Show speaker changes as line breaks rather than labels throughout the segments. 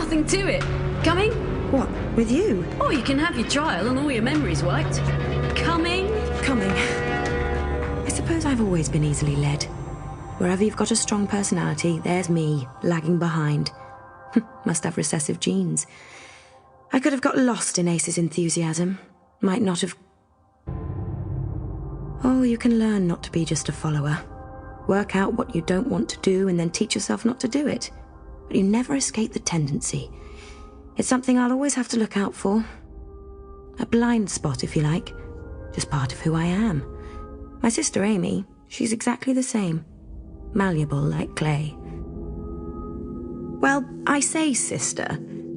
nothing to it. Coming?
What, with you?
Oh, you can have your trial and all your memories wiped. Coming?
Coming. I suppose I've always been easily led. Wherever you've got a strong personality, there's me, lagging behind. Must have recessive genes. I could have got lost in Ace's enthusiasm. Might not have... Oh, you can learn not to be just a follower. Work out what you don't want to do and then teach yourself not to do it. But you never escape the tendency. It's something I'll always have to look out for. A blind spot, if you like. Just part of who I am. My sister Amy, she's exactly the same. Malleable like clay. Well, I say sister,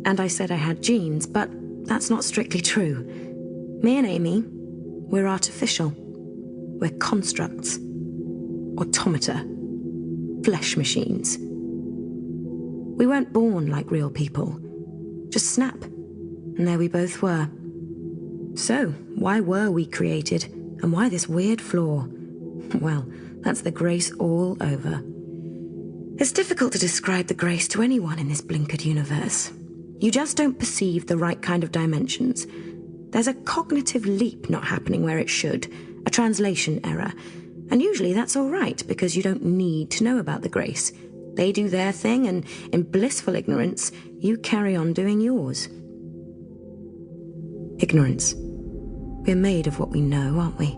and I said I had genes, but that's not strictly true. Me and Amy, we're artificial. We're constructs. Automata. Flesh machines. We weren't born like real people. Just snap. And there we both were. So, why were we created? And why this weird flaw? Well, that's the grace all over. It's difficult to describe the grace to anyone in this blinkered universe. You just don't perceive the right kind of dimensions. There's a cognitive leap not happening where it should, a translation error. And usually that's all right, because you don't need to know about the grace. They do their thing, and in blissful ignorance, you carry on doing yours. Ignorance. We're made of what we know, aren't we?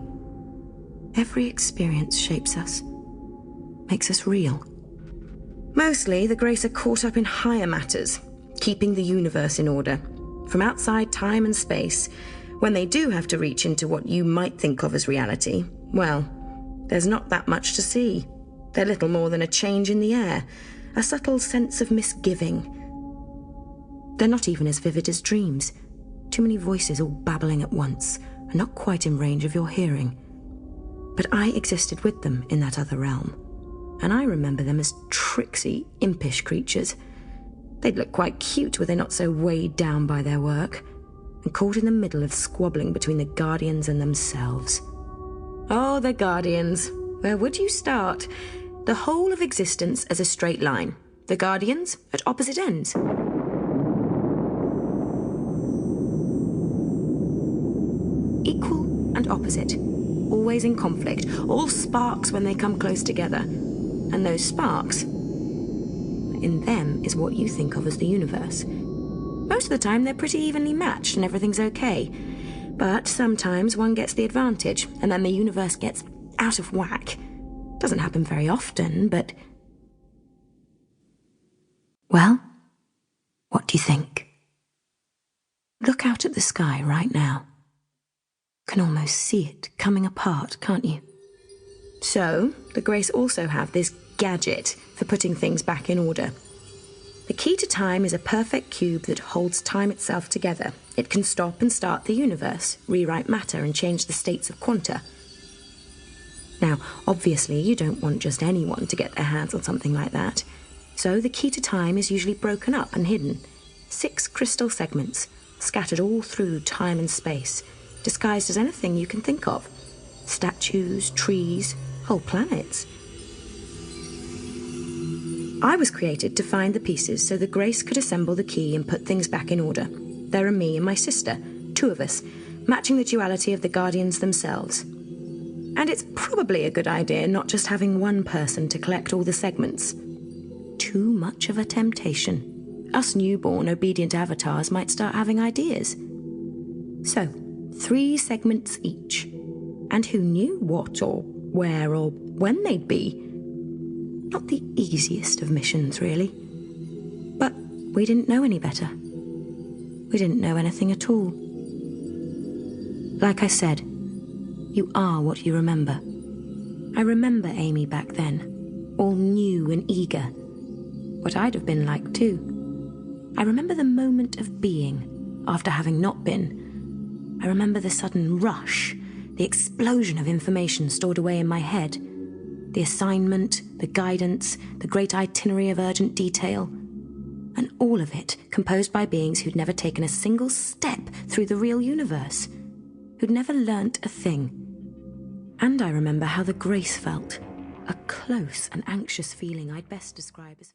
Every experience shapes us, makes us real. Mostly, the grace are caught up in higher matters, keeping the universe in order. From outside time and space, when they do have to reach into what you might think of as reality, well, there's not that much to see. They're little more than a change in the air, a subtle sense of misgiving. They're not even as vivid as dreams. Too many voices all babbling at once, and not quite in range of your hearing. But I existed with them in that other realm, and I remember them as tricksy, impish creatures. They'd look quite cute were they not so weighed down by their work, and caught in the middle of squabbling between the Guardians and themselves. Oh, the Guardians. Where would you start? The whole of existence as a straight line. The Guardians at opposite ends. Equal and opposite. Always in conflict. All sparks when they come close together. And those sparks, in them is what you think of as the universe. Most of the time they're pretty evenly matched and everything's okay. But sometimes one gets the advantage, and then the universe gets out of whack. Doesn't happen very often, but... Well, what do you think? Look out at the sky right now. You can almost see it coming apart, can't you? So, the Grace also have this gadget for putting things back in order. The key to time is a perfect cube that holds time itself together. It can stop and start the universe, rewrite matter, and change the states of quanta. Now, obviously, you don't want just anyone to get their hands on something like that. So the key to time is usually broken up and hidden. 6 crystal segments, scattered all through time and space, disguised as anything you can think of. Statues, trees, whole planets. I was created to find the pieces so the Grace could assemble the key and put things back in order. There are me and my sister, 2 of us, matching the duality of the Guardians themselves. And it's probably a good idea not just having one person to collect all the segments. Too much of a temptation. Us newborn, obedient avatars might start having ideas. So, 3 segments each. And who knew what or where or when they'd be? Not the easiest of missions, really. But we didn't know any better. We didn't know anything at all. Like I said, you are what you remember. I remember Amy back then, all new and eager. What I'd have been like too. I remember the moment of being, after having not been. I remember the sudden rush, the explosion of information stored away in my head. The assignment, the guidance, the great itinerary of urgent detail. And all of it composed by beings who'd never taken a single step through the real universe. Who'd never learnt a thing. And I remember how the Grace felt. A close and anxious feeling I'd best describe as...